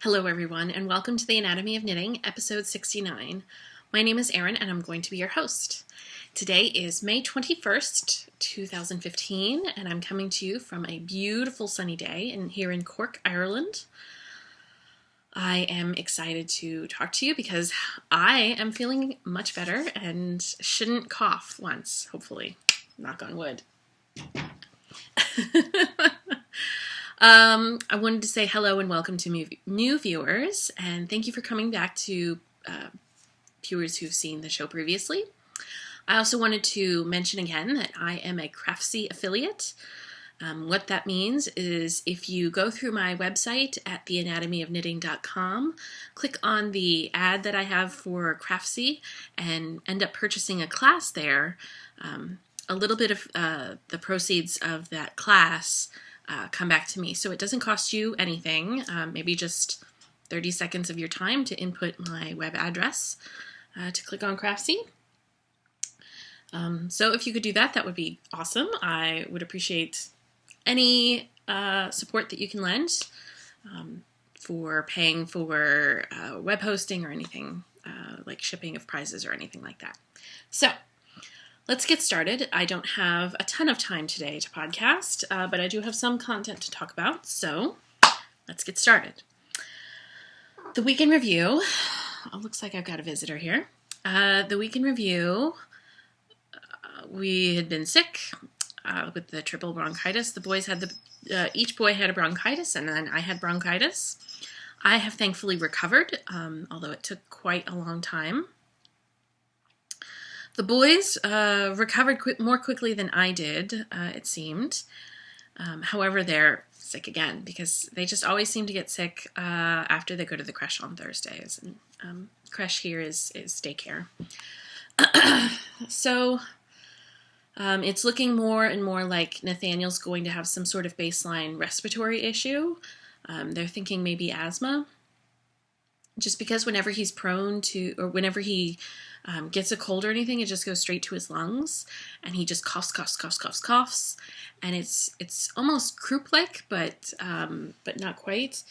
Hello everyone, and welcome to the Anatomy of Knitting, episode 69. My name is Erin, and I'm going to be your host. Today is May 21st, 2015, and I'm coming to you from a beautiful sunny day here in Cork, Ireland. I am excited to talk to you because I am feeling much better and shouldn't cough once, hopefully. Knock on wood. I wanted to say hello and welcome to new viewers, and thank you for coming back to viewers who've seen the show previously. I also wanted to mention again that I am a Craftsy affiliate. What that means is if you go through my website at theanatomyofknitting.com, click on the ad that I have for Craftsy and end up purchasing a class there, a little bit of the proceeds of that class come back to me. So it doesn't cost you anything, maybe just 30 seconds of your time to input my web address to click on Craftsy. So if you could do that, that would be awesome. I would appreciate any support that you can lend for paying for web hosting or anything like shipping of prizes or anything like that. So let's get started. I don't have a ton of time today to podcast, but I do have some content to talk about, so let's get started. The week in review. Looks like I've got a visitor here. The week in review, we had been sick with the triple bronchitis. The boys had each boy had a bronchitis, and then I had bronchitis. I have thankfully recovered, although it took quite a long time. The boys recovered more quickly than I did, it seemed. However, they're sick again because they just always seem to get sick after they go to the creche on Thursdays. And creche here is daycare. So it's looking more and more like Nathaniel's going to have some sort of baseline respiratory issue. They're thinking maybe asthma. Just because whenever he's prone to, or whenever he gets a cold or anything, it just goes straight to his lungs, and he just coughs, and it's almost croup-like, but not quite.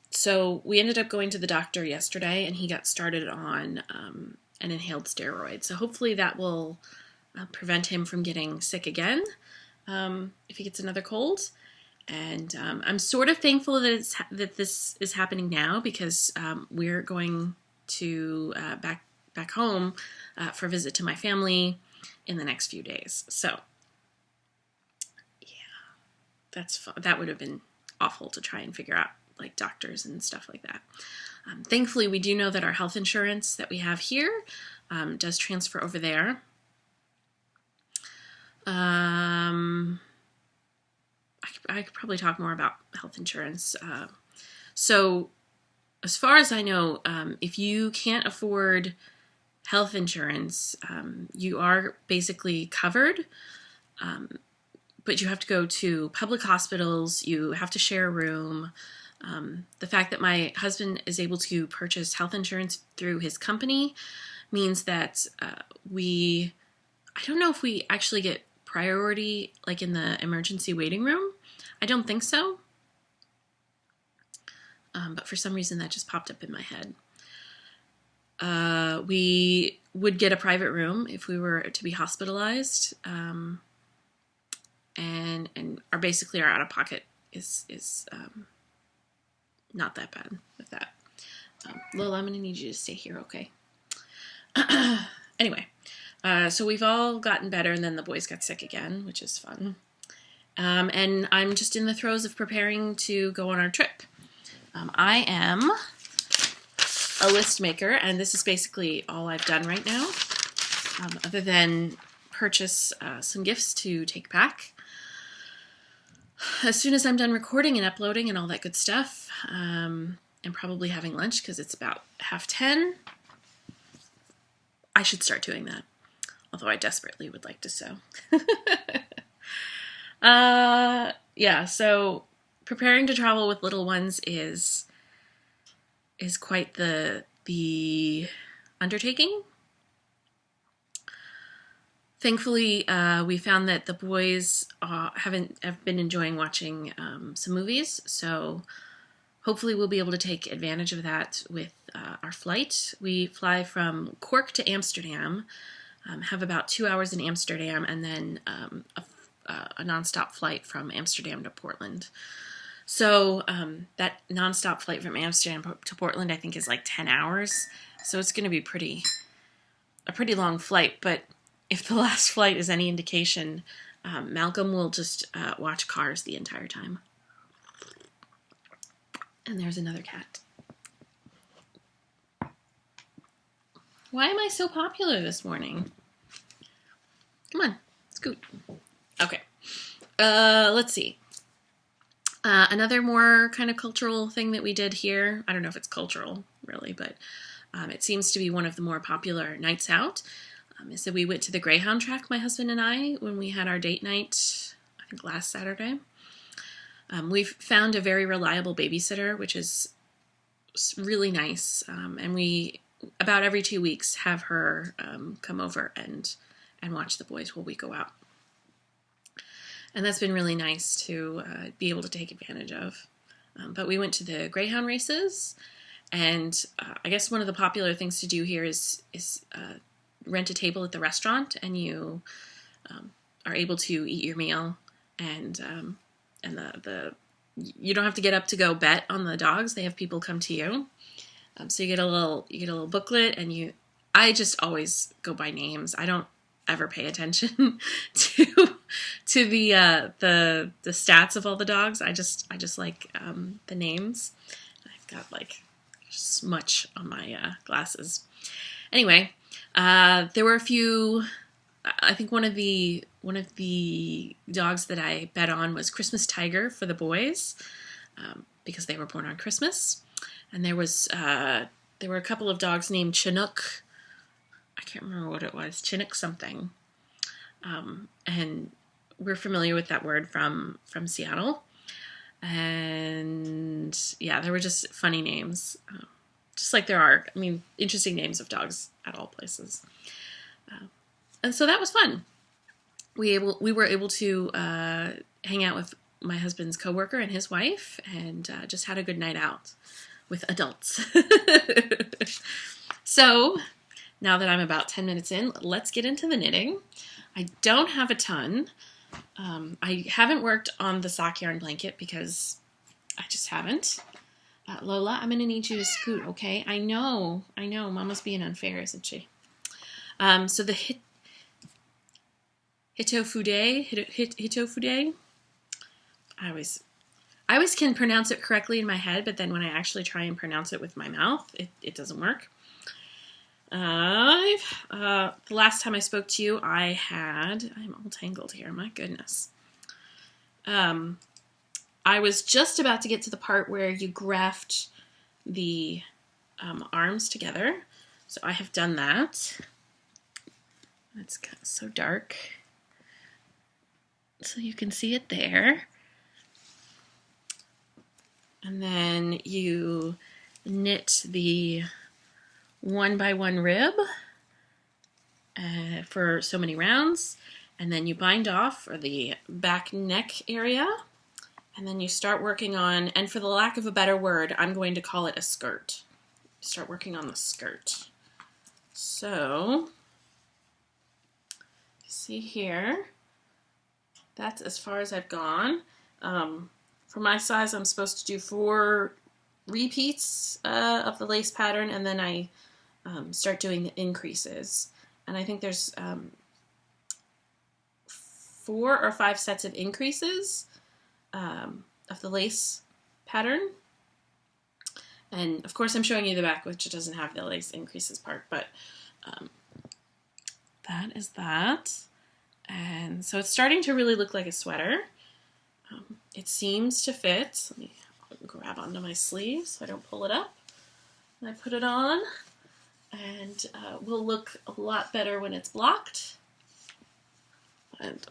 So we ended up going to the doctor yesterday, and he got started on an inhaled steroid. So hopefully that will prevent him from getting sick again if he gets another cold. And I'm sort of thankful that this is happening now because we're going to back home for a visit to my family in the next few days. So, yeah, that would have been awful to try and figure out, like doctors and stuff like that. Thankfully, we do know that our health insurance that we have here does transfer over there. I could probably talk more about health insurance. So as far as I know, if you can't afford health insurance, you are basically covered, but you have to go to public hospitals. You have to share a room. The fact that my husband is able to purchase health insurance through his company means that I don't know if we actually get priority like in the emergency waiting room. I don't think so, but for some reason that just popped up in my head. We would get a private room if we were to be hospitalized, and our out-of-pocket is not that bad with that. Lola, I'm going to need you to stay here, okay? Anyway, so we've all gotten better, and then the boys got sick again, which is fun. And I'm just in the throes of preparing to go on our trip. I am a list maker, and this is basically all I've done right now, other than purchase some gifts to take back. As soon as I'm done recording and uploading and all that good stuff, and probably having lunch because it's about 9:30, I should start doing that, although I desperately would like to sew. Yeah, so preparing to travel with little ones is quite the undertaking. Thankfully, we found that the boys have been enjoying watching some movies, so hopefully we'll be able to take advantage of that with our flight. We fly from Cork to Amsterdam, have about 2 hours in Amsterdam, and then a nonstop flight from Amsterdam to Portland. So that nonstop flight from Amsterdam to Portland, I think, is like 10 hours. So it's going to be a pretty long flight. But if the last flight is any indication, Malcolm will just watch Cars the entire time. And there's another cat. Why am I so popular this morning? Come on, scoot. Okay. Let's see. Another more kind of cultural thing that we did here, I don't know if it's cultural, really, but it seems to be one of the more popular nights out, is that we went to the Greyhound track, my husband and I, when we had our date night, I think last Saturday. We've found a very reliable babysitter, which is really nice, and we, about every 2 weeks, have her come over and watch the boys while we go out. And that's been really nice to be able to take advantage of. But we went to the Greyhound races, and I guess one of the popular things to do here is rent a table at the restaurant, and you are able to eat your meal, and you don't have to get up to go bet on the dogs. They have people come to you. So you get a little booklet, and I just always go by names. I don't ever pay attention to the stats of all the dogs. I just like the names. I've got like smudge on my glasses. Anyway, there were a few. I think one of the dogs that I bet on was Christmas Tiger for the boys, because they were born on Christmas, and there were a couple of dogs named Chinook. I can't remember what it was, Chinook something. And we're familiar with that word from Seattle. And yeah, there were just funny names. Just like there are, interesting names of dogs at all places. And so that was fun. We were able to hang out with my husband's coworker and his wife, and just had a good night out with adults. So now that I'm about 10 minutes in, let's get into the knitting. I don't have a ton. I haven't worked on the sock yarn blanket because I just haven't. Lola, I'm going to need you to scoot, okay? I know. Mama's being unfair, isn't she? So the Hitofude. I always can pronounce it correctly in my head, but then when I actually try and pronounce it with my mouth, it doesn't work. The last time I spoke to you, I'm all tangled here, my goodness. I was just about to get to the part where you graft the arms together, so I have done that. It's so dark, so you can see it there. And then you knit the 1x1 rib for so many rounds, and then you bind off for the back neck area, and then you start working on, and for the lack of a better word, I'm going to call it a skirt. Start working on the skirt. So, see here, that's as far as I've gone. For my size, I'm supposed to do 4 repeats of the lace pattern, and then I start doing the increases. And I think there's 4 or 5 sets of increases of the lace pattern. And of course I'm showing you the back, which doesn't have the lace increases part, but that is that. And so it's starting to really look like a sweater. It seems to fit. Let me grab onto my sleeve so I don't pull it up. And I put it on, and will look a lot better when it's blocked. And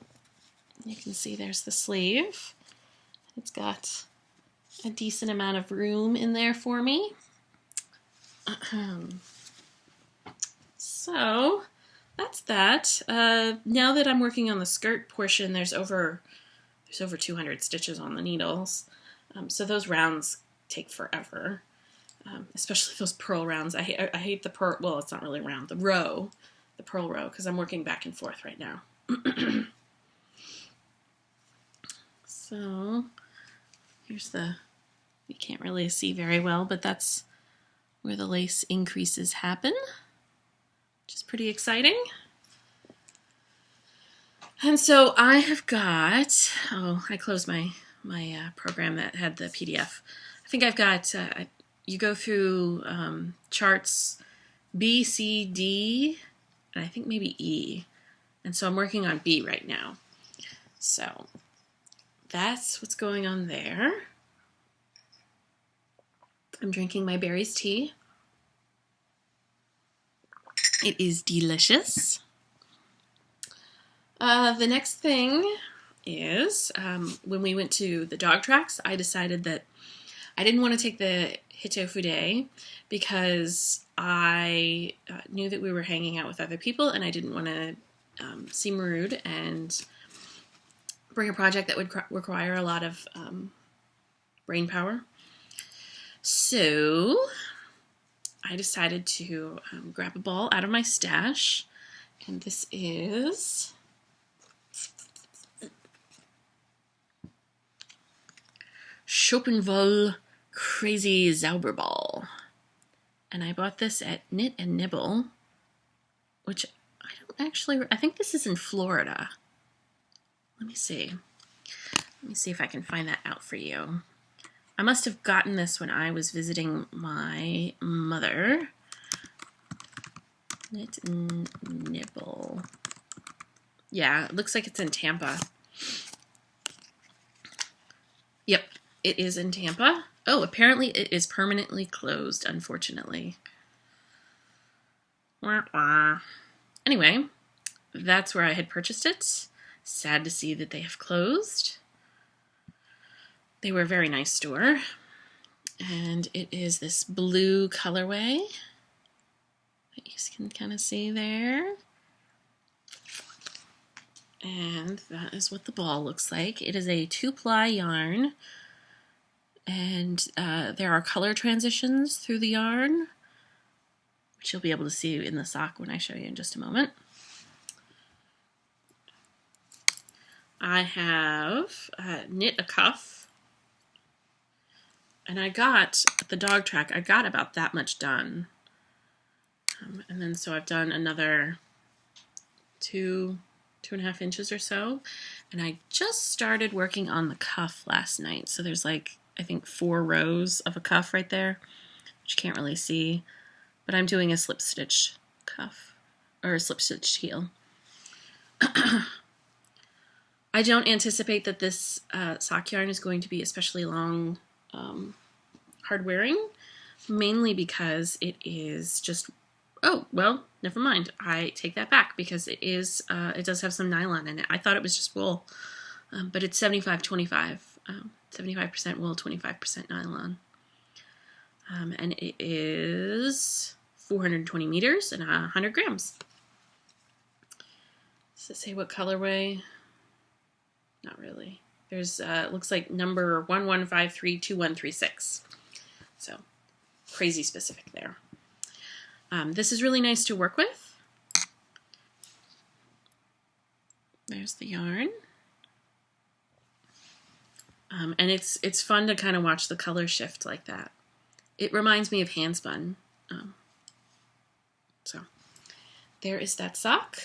you can see there's the sleeve. It's got a decent amount of room in there for me. So that's that. Now that I'm working on the skirt portion, there's over 200 stitches on the needles. So those rounds take forever, especially those purl rounds. I hate the purl, well, it's not really round, the purl row, because I'm working back and forth right now. So here's you can't really see very well, but that's where the lace increases happen, which is pretty exciting. And so I have got, I closed my program that had the PDF. I think I've got, you go through charts B, C, D, and I think maybe E. And so I'm working on B right now. So that's what's going on there. I'm drinking my berries tea. It is delicious. The next thing is when we went to the dog tracks, I decided that I didn't want to take the Hitofude because I knew that we were hanging out with other people and I didn't want to seem rude and bring a project that would require a lot of brain power. So I decided to grab a ball out of my stash, and this is Schopenhauer Crazy Zauberball. And I bought this at Knit and Nibble, which I think this is in Florida. Let me see. Let me see if I can find that out for you. I must have gotten this when I was visiting my mother. Knit and Nibble. Yeah, it looks like it's in Tampa. Yep, it is in Tampa. Oh, apparently it is permanently closed, unfortunately. Wah, wah. Anyway, that's where I had purchased it. Sad to see that they have closed. They were a very nice store. And it is this blue colorway that you can kind of see there. And that is what the ball looks like. It is a 2-ply yarn. And there are color transitions through the yarn, which you'll be able to see in the sock when I show you in just a moment. I have knit a cuff. And I got, at the dog track, I got about that much done. And then so I've done another 2.5 inches or so. And I just started working on the cuff last night. So there's like, I think 4 rows of a cuff right there, which you can't really see. But I'm doing a slip stitch cuff, or a slip stitch heel. I don't anticipate that this sock yarn is going to be especially long, hard wearing, mainly because it is just, oh, well, never mind. I take that back because it is, it does have some nylon in it. I thought it was just wool, but it's 75-25, 75% wool, 25% nylon. And it is 420 meters and 100 grams. Does it say what colorway? Not really. There's, it looks like number 11532136. So, crazy specific there. This is really nice to work with. There's the yarn. And it's fun to kind of watch the color shift like that. It reminds me of handspun. So, there is that sock.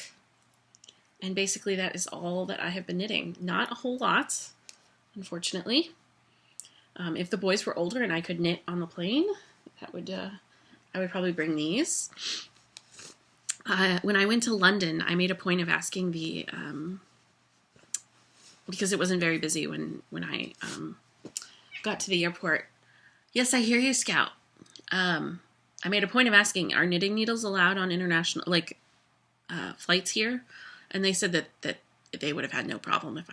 And basically that is all that I have been knitting. Not a whole lot, unfortunately. If the boys were older and I could knit on the plane, that would I would probably bring these. When I went to London, I made a point of asking the because it wasn't very busy when I got to the airport. Yes, I hear you, Scout. I made a point of asking, are knitting needles allowed on international flights here? And they said that they would have had no problem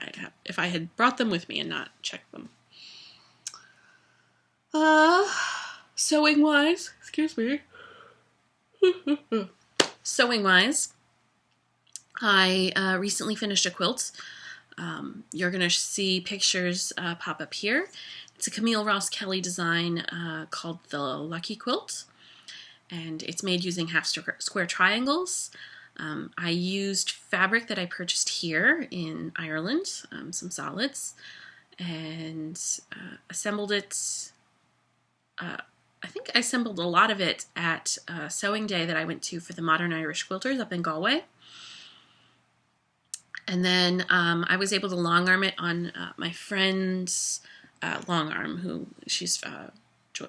if I had brought them with me and not checked them. Sewing wise, excuse me. Sewing wise, I recently finished a quilt. You're gonna see pictures pop up here, It's a Camille Ross Kelly design called the Lucky Quilt, and it's made using half square triangles. I used fabric that I purchased here in Ireland, some solids, and assembled it. I think I assembled a lot of it at a sewing day that I went to for the Modern Irish Quilters up in Galway. And then I was able to long arm it on my friend's long arm, who she's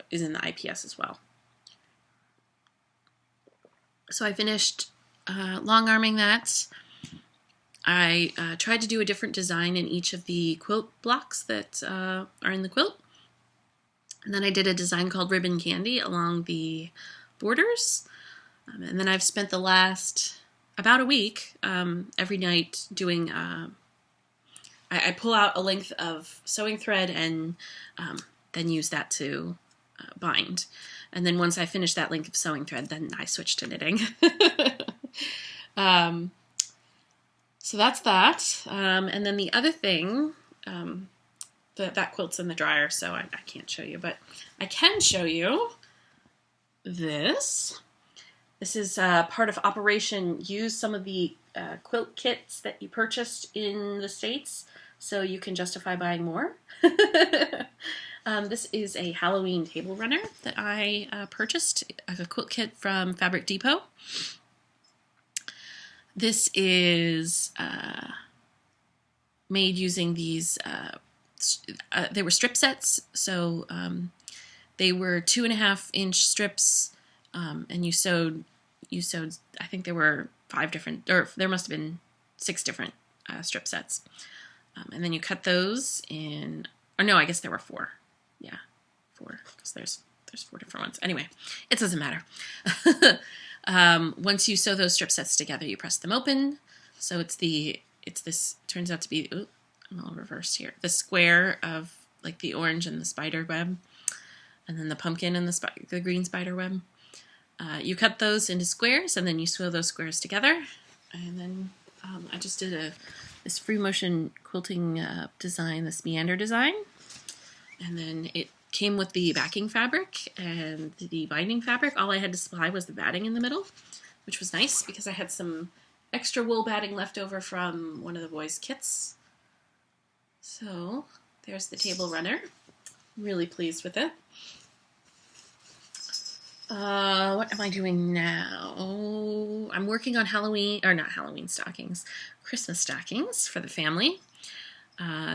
is in the IPS as well. So I finished long arming that. I tried to do a different design in each of the quilt blocks that are in the quilt. And then I did a design called Ribbon Candy along the borders. And then I've spent the last about a week every night doing, I pull out a length of sewing thread and then use that to bind. And then once I finish that length of sewing thread, then I switch to knitting. So that's that. And then the other thing, that quilt's in the dryer, so I can't show you, but I can show you this. This is part of Operation Use some of the quilt kits that you purchased in the States so you can justify buying more. This is a Halloween table runner that I purchased, a quilt kit from Fabric Depot. This is made using these, they were strip sets, so they were 2.5-inch strips, and you sewed, I think there were 5 different, or there must have been 6 different strip sets. And then you cut those in, or no, I guess there were 4. Yeah, 4, because there's 4 different ones. Anyway, it doesn't matter. Once you sew those strip sets together, you press them open. So it's this, turns out to be, ooh, I'm all reversed here, the square of like the orange and the spider web, and then the pumpkin and the green spider web. You cut those into squares, and then you sew those squares together. And then I just did this free motion quilting design, this meander design. And then it came with the backing fabric and the binding fabric. All I had to supply was the batting in the middle, which was nice because I had some extra wool batting left over from one of the boys' kits. So there's the table runner. Really pleased with it. What am I doing now? I'm working on Christmas stockings for the family.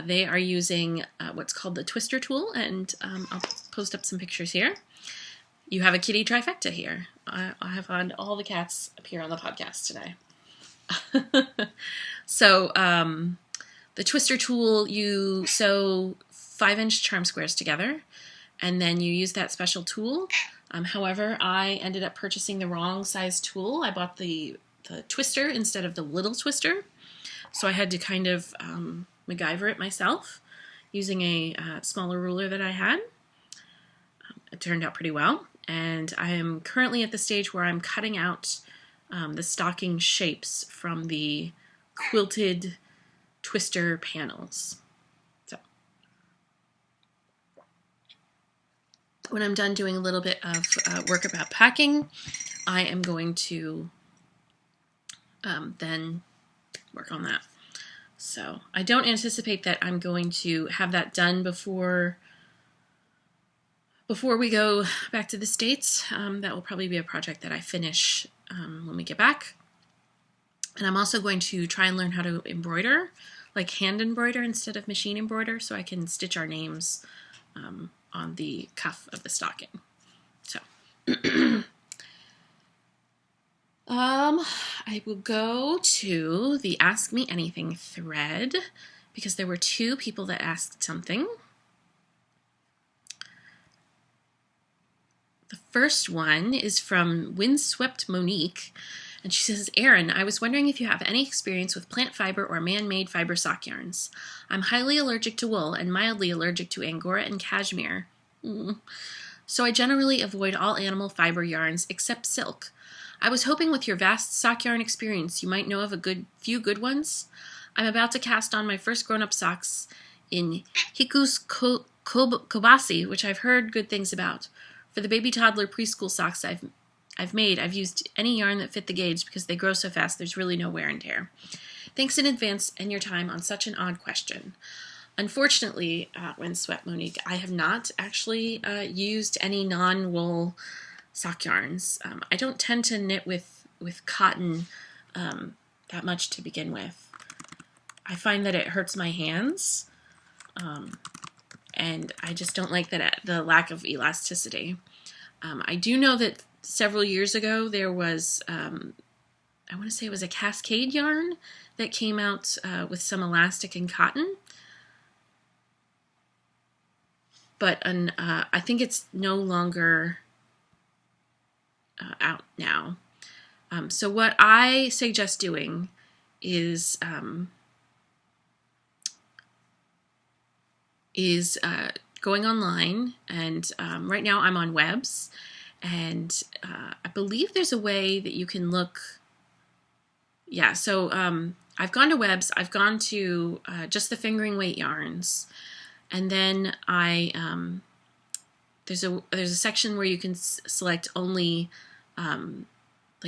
They are using what's called the twister tool, and I'll post up some pictures here. You have a kitty trifecta here. I have had all the cats appear on the podcast today. So the twister tool, you sew 5-inch charm squares together, and then you use that special tool. However, I ended up purchasing the wrong size tool. I bought the twister instead of the little twister, so I had to kind of MacGyver it myself using a smaller ruler that I had. It turned out pretty well, and I am currently at the stage where I'm cutting out the stocking shapes from the quilted twister panels. So when I'm done doing a little bit of work about packing, I am going to then work on that. So I don't anticipate that I'm going to have that done before we go back to the States. That will probably be a project that I finish when we get back. And I'm also going to try and learn how to embroider, like hand embroider instead of machine embroider, so I can stitch our names on the cuff of the stocking. So I will go to the Ask Me Anything thread because there were 2 people that asked something. The first one is from Windswept Monique, and she says, Erin, I was wondering if you have any experience with plant fiber or man-made fiber sock yarns. I'm highly allergic to wool and mildly allergic to Angora and cashmere. So I generally avoid all animal fiber yarns except silk. I was hoping with your vast sock yarn experience you might know of a few good ones. I'm about to cast on my first grown-up socks in Hiku's Kobasi, which I've heard good things about. For the baby toddler preschool socks I've made, I've used any yarn that fit the gauge because they grow so fast there's really no wear and tear. Thanks in advance and your time on such an odd question. Unfortunately, Windswept Monique, I have not actually used any non-wool sock yarns. I don't tend to knit with cotton that much to begin with. I find that it hurts my hands, and I just don't like the lack of elasticity. I do know that several years ago there was, I want to say it was a Cascade yarn that came out with some elastic and cotton. But I think it's no longer out now. So what I suggest doing is going online, and right now I'm on Webs, and I believe there's a way that you can look. Yeah, so I've gone to Webs, I've gone to just the fingering weight yarns, and then there's a section where you can select only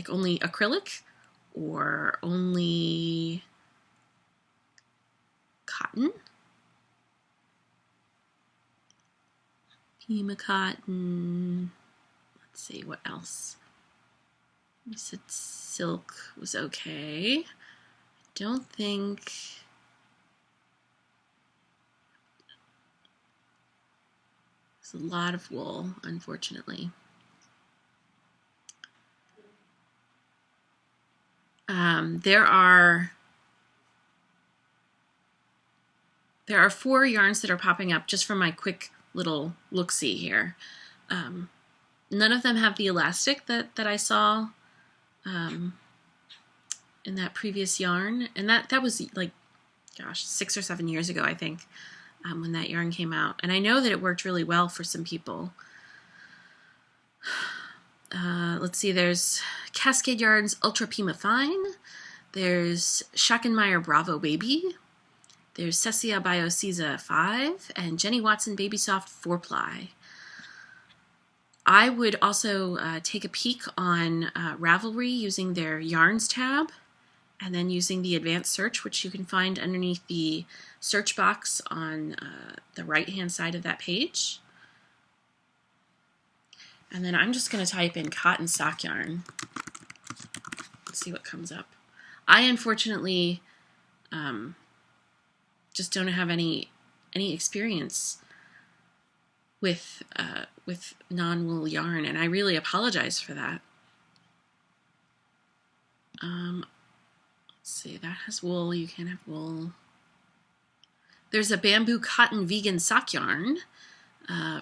only acrylic or only cotton. Pima cotton. Let's see, what else? You said silk was okay. Don't think... There's a lot of wool, unfortunately. There are 4 yarns that are popping up just from my quick little look-see here. None of them have the elastic that I saw in that previous yarn, and that was like, gosh, 6 or 7 years ago, I think, when that yarn came out. And I know that it worked really well for some people. Let's see, there's Cascade Yarns Ultra Pima Fine. There's Schackenmeyer Bravo Baby. There's Cecia Biocisa 5 and Jenny Watson Baby Soft 4-ply. I would also take a peek on Ravelry using their Yarns tab, and then using the advanced search, which you can find underneath the search box on the right-hand side of that page. And then I'm just going to type in cotton sock yarn. Let's see what comes up. I unfortunately just don't have any experience with non-wool yarn, and I really apologize for that. Let's see, that has wool. You can't have wool. There's a bamboo cotton vegan sock yarn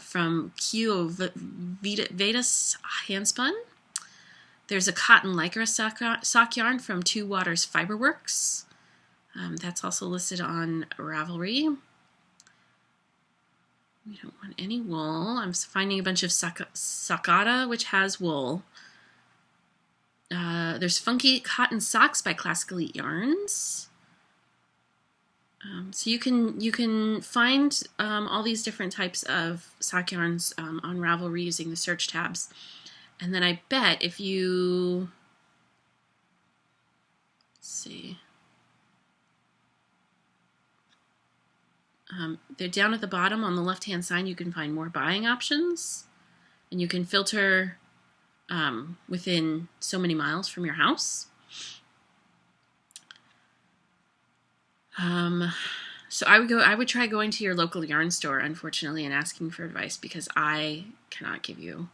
from Kyo Vedas Handspun. There's a cotton lycra sock yarn from Two Waters Fiberworks. That's also listed on Ravelry. We don't want any wool. I'm finding a bunch of Sakata, which has wool. There's Funky Cotton Socks by Classic Elite Yarns. So you can find all these different types of sock yarns on Ravelry using the search tabs. And then I bet if you... Let's see... they're down at the bottom on the left-hand side. You can find more buying options, and you can filter within so many miles from your house. So I would try going to your local yarn store, unfortunately, and asking for advice, because I cannot give you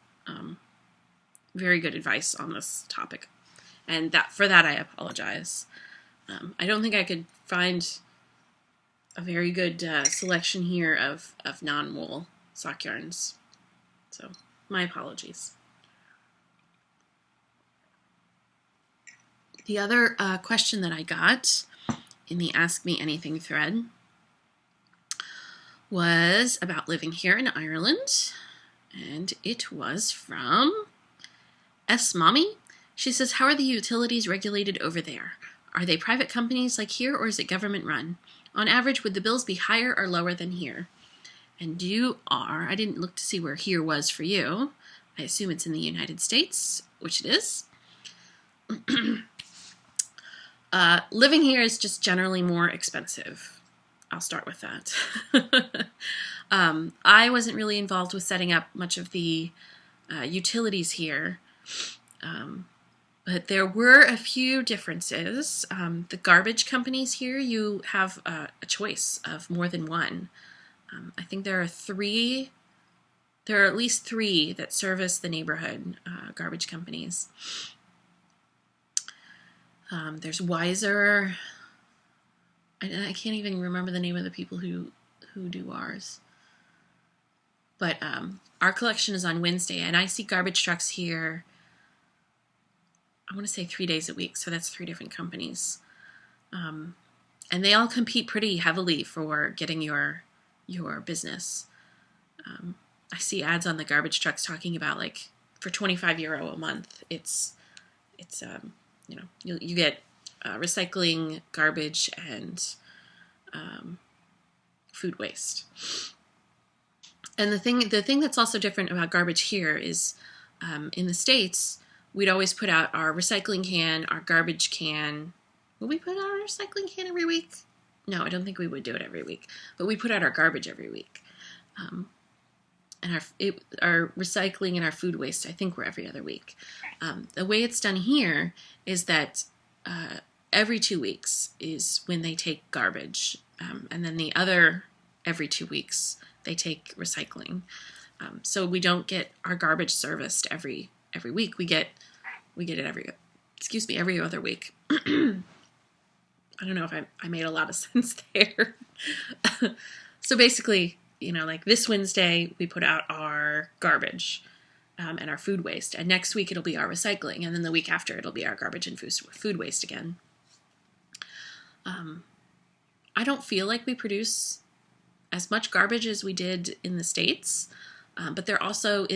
very good advice on this topic, and for that I apologize. I don't think I could find a very good selection here of non-wool sock yarns. So, my apologies. The other question that I got in the Ask Me Anything thread was about living here in Ireland, and it was from S. Mommy. She says, how are the utilities regulated over there? Are they private companies like here, or is it government run? On average, would the bills be higher or lower than here? And you are, I didn't look to see where here was for you. I assume it's in the United States, which it is. Living here is just generally more expensive. I'll start with that. I wasn't really involved with setting up much of the utilities here, but there were a few differences. The garbage companies here, you have a choice of more than one. I think there are at least three that service the neighborhood garbage companies. There's Wiser, and I can't even remember the name of the people who do ours. But our collection is on Wednesday, and I see garbage trucks here, I want to say 3 days a week, so that's 3 different companies. And they all compete pretty heavily for getting your business. I see ads on the garbage trucks talking about, like, for €25 a month, it's you get recycling, garbage, and food waste. And the thing that's also different about garbage here is, in the States, we'd always put out our recycling can, our garbage can. Would we put out our recycling can every week? No, I don't think we would do it every week. But we put out our garbage every week. And our recycling and our food waste, I think, were every other week. The way it's done here is that every 2 weeks is when they take garbage. And then the other every 2 weeks, they take recycling. So we don't get our garbage serviced every week. We get it every other week. I don't know if I made a lot of sense there. So basically, like this Wednesday, we put out our garbage and our food waste. And next week, it'll be our recycling. And then the week after, it'll be our garbage and food waste again. I don't feel like we produce as much garbage as we did in the States. But there also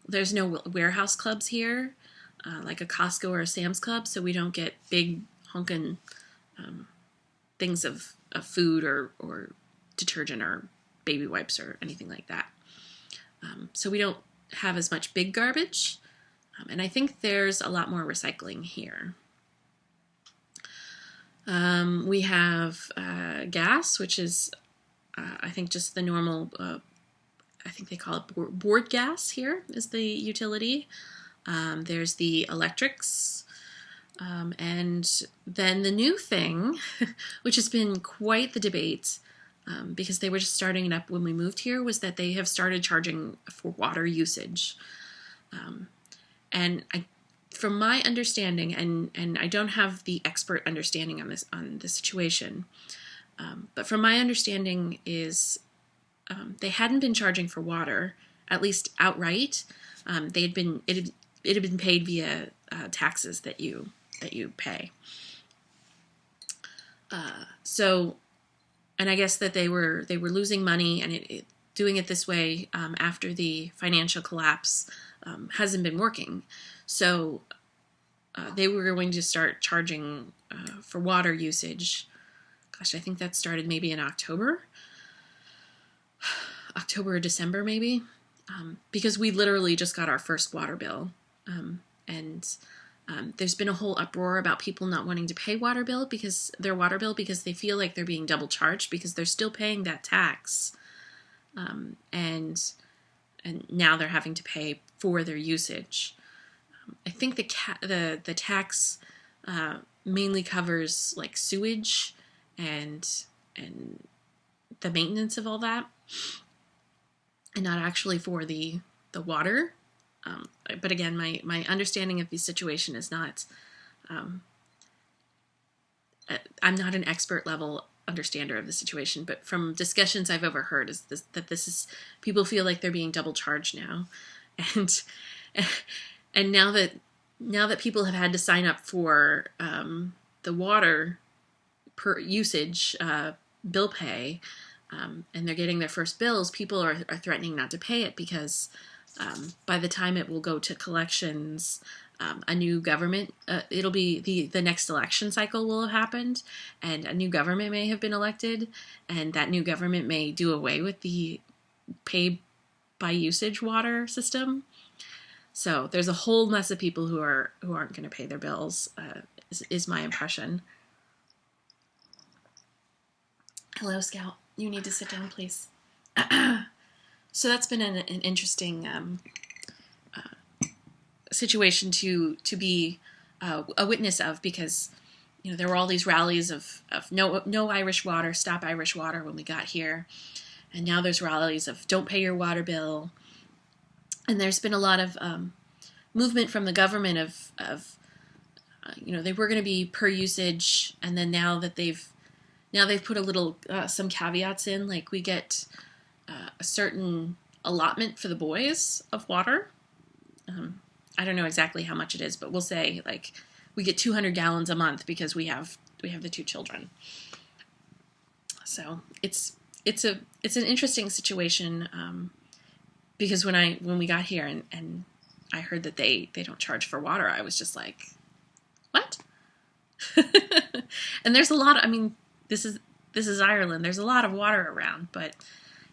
there's no warehouse clubs here, like a Costco or a Sam's Club. So we don't get big honkin' things of food or detergent or baby wipes or anything like that. So we don't have as much big garbage. And I think there's a lot more recycling here. We have gas, which is, I think, just the normal, I think they call it board gas here is the utility. There's the electrics. And then the new thing, which has been quite the debate, because they were just starting it up when we moved here, was that they have started charging for water usage. And from my understanding, and I don't have the expert understanding on this situation, but from my understanding is they hadn't been charging for water, at least outright. It had been paid via taxes that you pay. And I guess that they were losing money, and doing it this way after the financial collapse hasn't been working. So they were going to start charging for water usage. Gosh, I think that started maybe in October or December maybe, because we literally just got our first water bill. And there's been a whole uproar about people not wanting to pay their water bill because they feel like they're being double charged because they're still paying that tax. And now they're having to pay for their usage. I think the tax mainly covers like sewage and the maintenance of all that, and not actually for the water. But again, my understanding of the situation is not, I'm not an expert level understander of the situation, but from discussions I've overheard that this is, people feel like they're being double charged now. And now that people have had to sign up for the water per usage bill pay, and they're getting their first bills, people are threatening not to pay it because by the time it will go to collections, a new government, it'll be the next election cycle will have happened, and a new government may have been elected, and that new government may do away with the pay by usage water system. So there's a whole mess of people who aren't going to pay their bills, is my impression. Hello, Scout. You need to sit down, please. So that's been an interesting situation to be a witness of, because there were all these rallies of no Irish water, stop Irish water when we got here, and now there's rallies of don't pay your water bill, and there's been a lot of movement from the government of they were going to be per usage, and then now they've put a little some caveats in, like we get a certain allotment for the boys of water. I don't know exactly how much it is, but we'll say like we get 200 gallons a month because we have the 2 children. So it's an interesting situation, because when we got here and I heard that they don't charge for water, I was just like, what? And there's a lot. I mean, this is Ireland. There's a lot of water around, but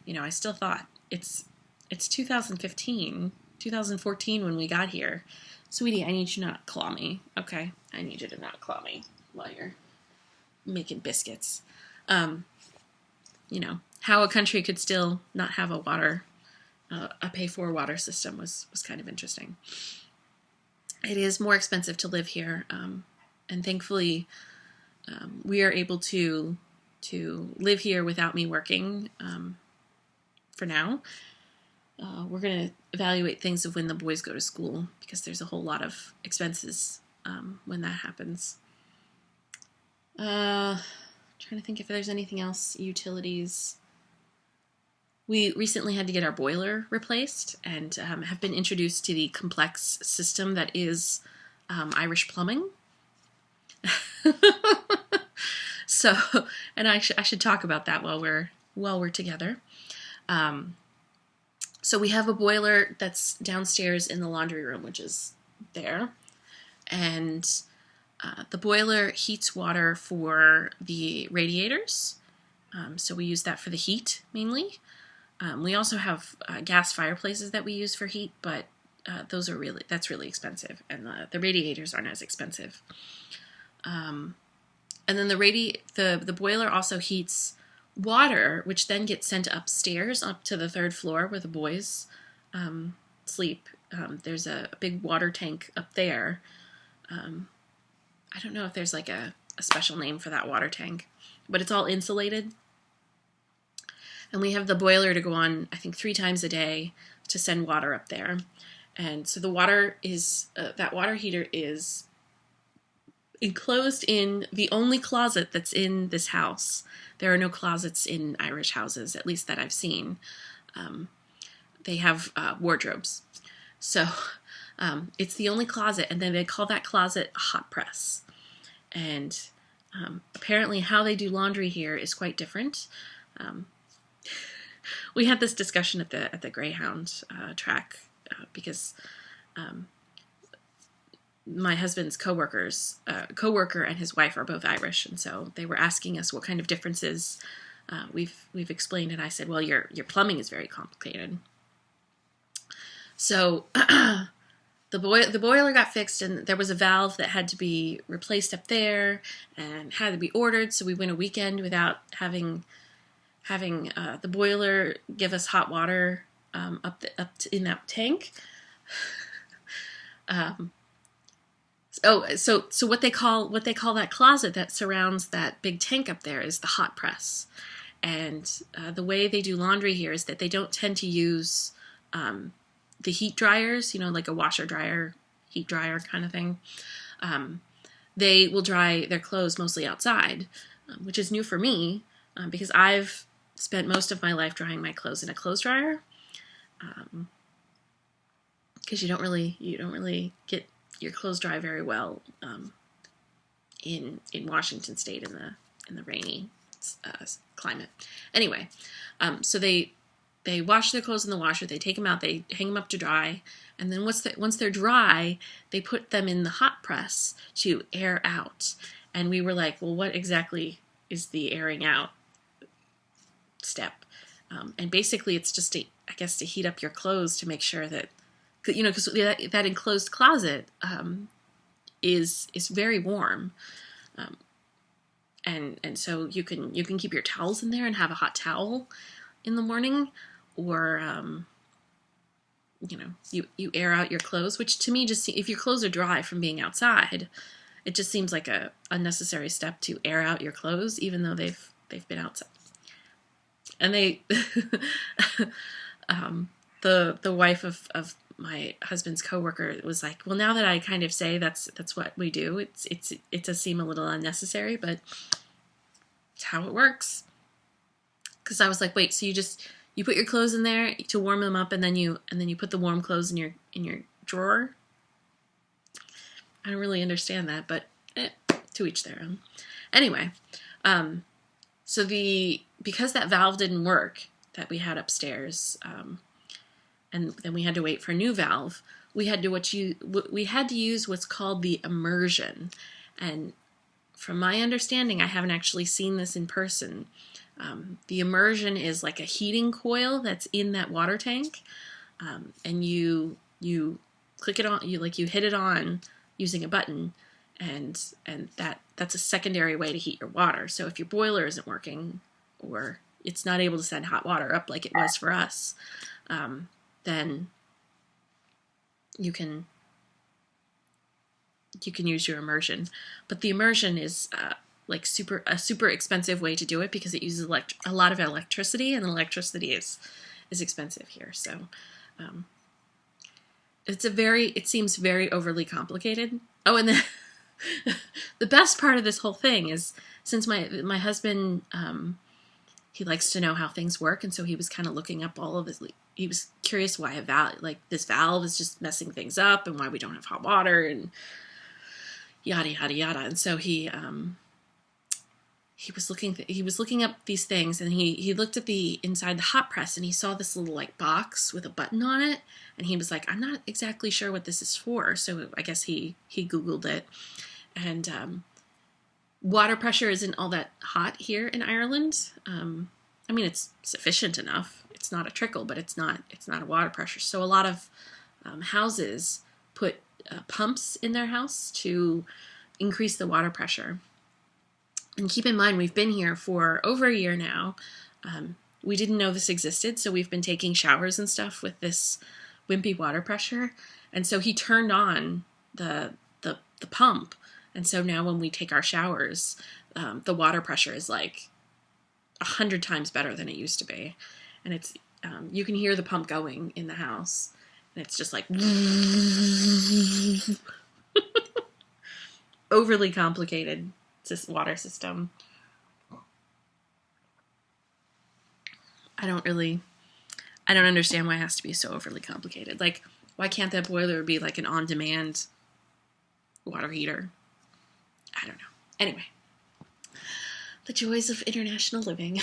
I still thought it's 2014 when we got here. Sweetie, I need you not claw me. Okay, I need you to not claw me while you're making biscuits. How a country could still not have a pay-for water system was kind of interesting. It is more expensive to live here, and thankfully we are able to live here without me working for now. We're going to evaluate things of when the boys go to school, because there's a whole lot of expenses when that happens. Trying to think if there's anything else. Utilities. We recently had to get our boiler replaced and have been introduced to the complex system that is Irish plumbing. So, and I should talk about that while we're together. So we have a boiler that's downstairs in the laundry room, which is there, and the boiler heats water for the radiators. So we use that for the heat mainly. We also have gas fireplaces that we use for heat, but that's really expensive, and the radiators aren't as expensive. And then the boiler also heats water, which then gets sent upstairs up to the 3rd floor where the boys sleep. There's a big water tank up there. I don't know if there's like a special name for that water tank, but it's all insulated. And we have the boiler to go on, I think, 3 times a day to send water up there. And so the water is, that water heater is enclosed in the only closet that's in this house. There are no closets in Irish houses, at least that I've seen. They have wardrobes. So it's the only closet, and then they call that closet a hot press. And apparently how they do laundry here is quite different. We had this discussion at the Greyhound track because my husband's coworker and his wife are both Irish, and so they were asking us what kind of differences we've explained, and I said, well, your plumbing is very complicated. So the boiler got fixed, and there was a valve that had to be replaced up there and had to be ordered. So we went a weekend without having the boiler give us hot water in that tank. So what they call that closet that surrounds that big tank up there is the hot press. And the way they do laundry here is that they don't tend to use the heat dryers, like a washer dryer, heat dryer kind of thing. They will dry their clothes mostly outside, which is new for me because I've spent most of my life drying my clothes in a clothes dryer. Because you don't really get your clothes dry very well in Washington State in the rainy climate. Anyway, so they they wash their clothes in the washer, they take them out, they hang them up to dry, and then once they're dry, they put them in the hot press to air out. And we were like, well, what exactly is the airing out step? And basically it's just to heat up your clothes to make sure that, because that enclosed closet is very warm. And so you can keep your towels in there and have a hot towel in the morning, or you air out your clothes, which to me just, if your clothes are dry from being outside, it just seems like a unnecessary step to air out your clothes, even though they've been outside. And they the wife of my husband's coworker was like, well, now that I kind of say that's what we do, it does seem a little unnecessary, but it's how it works. Because I was like, wait, so you put your clothes in there to warm them up, and then you put the warm clothes in your drawer? I don't really understand that, but to each their own. Anyway, so because that valve didn't work that we had upstairs, and then we had to wait for a new valve, we had to use what's called the immersion. And from my understanding, I haven't actually seen this in person. The immersion is like a heating coil that's in that water tank, and you click it on, you hit it on using a button, and that's a secondary way to heat your water. So if your boiler isn't working, or it's not able to send hot water up like it was for us, then you can use your immersion. But the immersion is a super expensive way to do it, because it uses a lot of electricity, and electricity is expensive here. So it seems very overly complicated. Oh, and then the best part of this whole thing is, since my husband, he likes to know how things work, and so he was kind of looking up all of this. He was curious why this valve is just messing things up, and why we don't have hot water, and yada yada yada. And so he was looking up these things, and he looked at the inside the hot press, and he saw this little box with a button on it, and he was like, I'm not exactly sure what this is for. So I guess he Googled it, and water pressure isn't all that hot here in Ireland. I mean, it's sufficient enough. It's not a trickle, but it's not a water pressure. So a lot of houses put pumps in their house to increase the water pressure. And keep in mind, we've been here for over a year now. We didn't know this existed, so we've been taking showers and stuff with this wimpy water pressure. And so he turned on the pump, and so now when we take our showers, the water pressure is like 100 times better than it used to be. And it's you can hear the pump going in the house, and it's just like overly complicated water system. I don't understand why it has to be so overly complicated. Like, why can't that boiler be like an on-demand water heater? I don't know. Anyway, the joys of international living.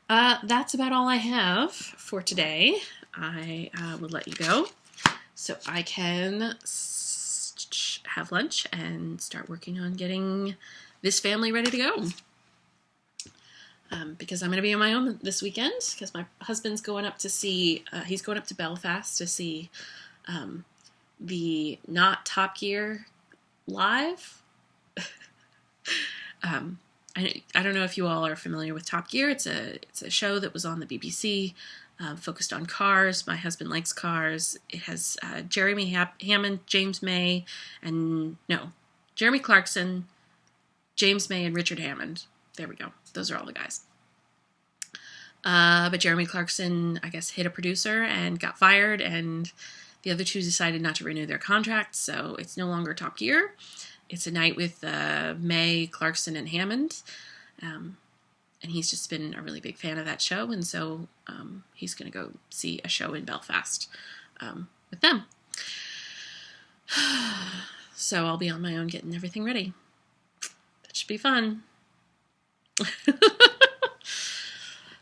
That's about all I have for today. I will let you go so I can have lunch and start working on getting this family ready to go. Because I'm going to be on my own this weekend, because my husband's going up to see, he's going up to Belfast to see the not Top Gear live. I don't know if you all are familiar with Top Gear. It's a show that was on the BBC, focused on cars. My husband likes cars. It has Jeremy Hammond, Jeremy Clarkson, James May, and Richard Hammond. There we go. Those are all the guys. But Jeremy Clarkson, I guess, hit a producer and got fired, and the other two decided not to renew their contracts, so it's no longer Top Gear. It's a night with May, Clarkson, and Hammond. And he's just been a really big fan of that show, and so he's going to go see a show in Belfast with them. So I'll be on my own getting everything ready. That should be fun.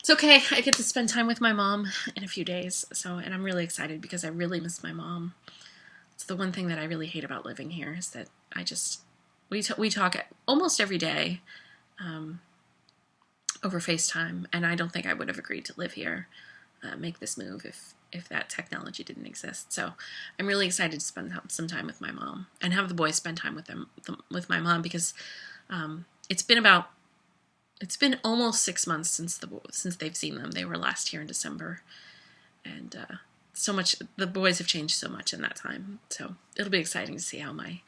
It's okay. I get to spend time with my mom in a few days. And I'm really excited because I really miss my mom. It's the one thing that I really hate about living here is that we talk almost every day over FaceTime, and I don't think I would have agreed to live here, make this move if that technology didn't exist. So I'm really excited to spend some time with my mom and have the boys spend time with my mom because it's been almost 6 months since they've seen them. They were last here in December, and so much. The boys have changed so much in that time. So it'll be exciting to see how my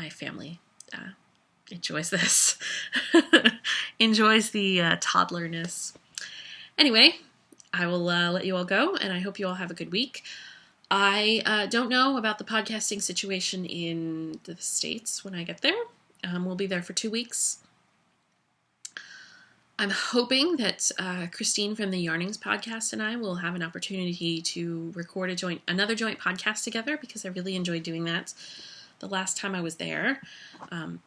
family enjoys this, enjoys the toddlerness. Anyway, I will let you all go, and I hope you all have a good week. I don't know about the podcasting situation in the States when I get there. We'll be there for 2 weeks. I'm hoping that Christine from the Yarnings podcast and I will have an opportunity to record another joint podcast together because I really enjoyed doing that the last time I was there.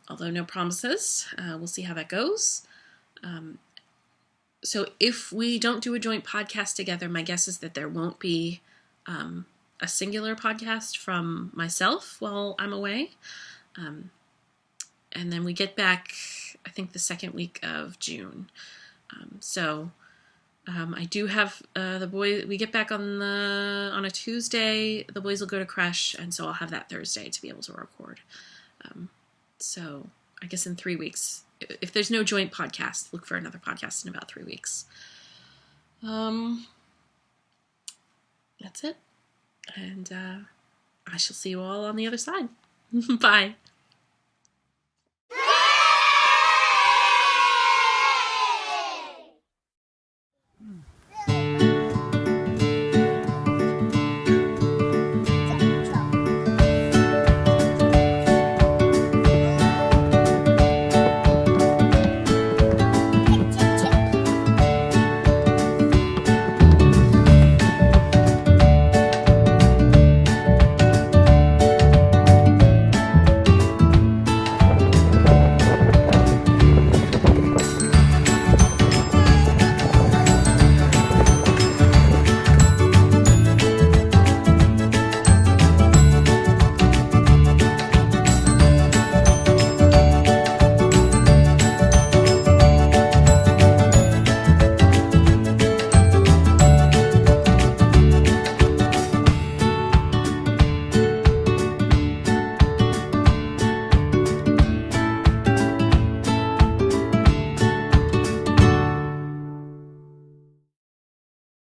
Although no promises. We'll see how that goes. So if we don't do a joint podcast together, my guess is that there won't be a singular podcast from myself while I'm away. And then we get back, I think, the second week of June. I do have the boys. We get back on a Tuesday. The boys will go to creche, and so I'll have that Thursday to be able to record. So I guess in 3 weeks, if there's no joint podcast, look for another podcast in about 3 weeks. That's it, and I shall see you all on the other side. Bye.